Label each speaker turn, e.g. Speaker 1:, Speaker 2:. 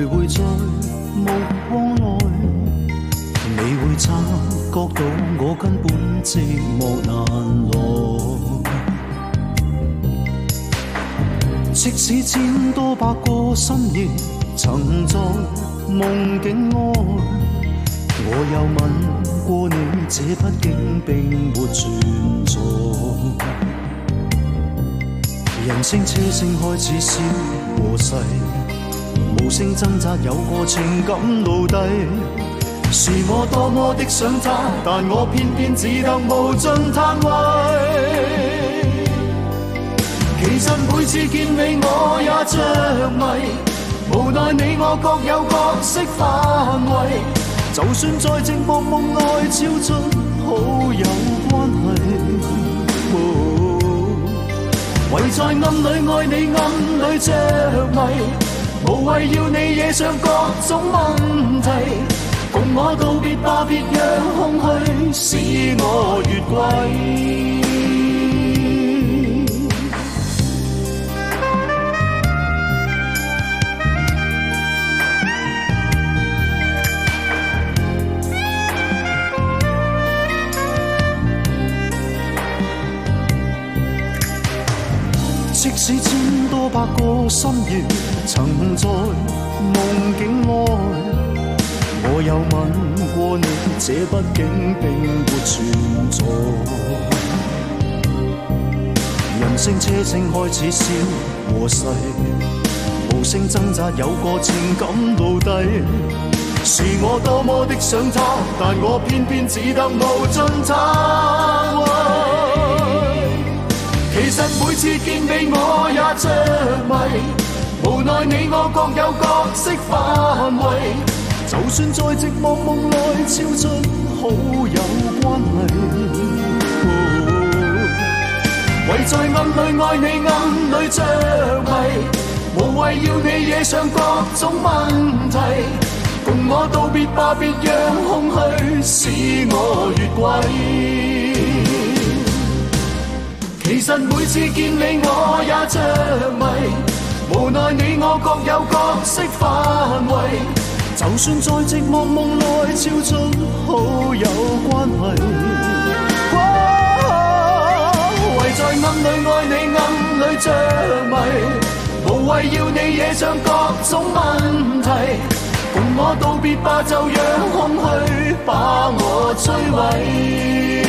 Speaker 1: 徘徊在目光內，你會察覺到我根本寂寞難耐。即使千多百個深夜曾在夢境愛，我有吻過你，這畢竟並沒存在。人聲車聲開始消和逝，無聲掙扎有過情感奴隸。是我多麼的想他，但我偏偏只得無盡嘆謂。其實每次見你我也着迷，無奈你我各有角色範圍。就算在寂寞夢內超出好友關係，唯在暗裏愛你暗裏着迷，無謂要你惹上各種問題。共我道別吧，別讓空虛使我越軌。即使千多百個深夜曾在夢境愛，我有吻過你，這畢竟並沒存在。人聲車聲開始消和逝，無聲掙扎有過情感奴隸。是我多麼的想他，但我偏偏只得無盡嘆謂。其實每次見你我也着迷，無奈你我各有角色範圍。就算在寂寞夢內超出好友關係，唯在暗裏愛你暗裏着迷，無謂要你惹上各種問題。共我道別吧，別讓空虛使我越軌。其實每次見你我也着迷，無奈你我各有角色範圍。就算在寂寞夢內超出好友關係，唯在暗裏愛你暗裏着迷，無謂要你惹上各種問題。共我道別吧，就讓空虛把我摧毀。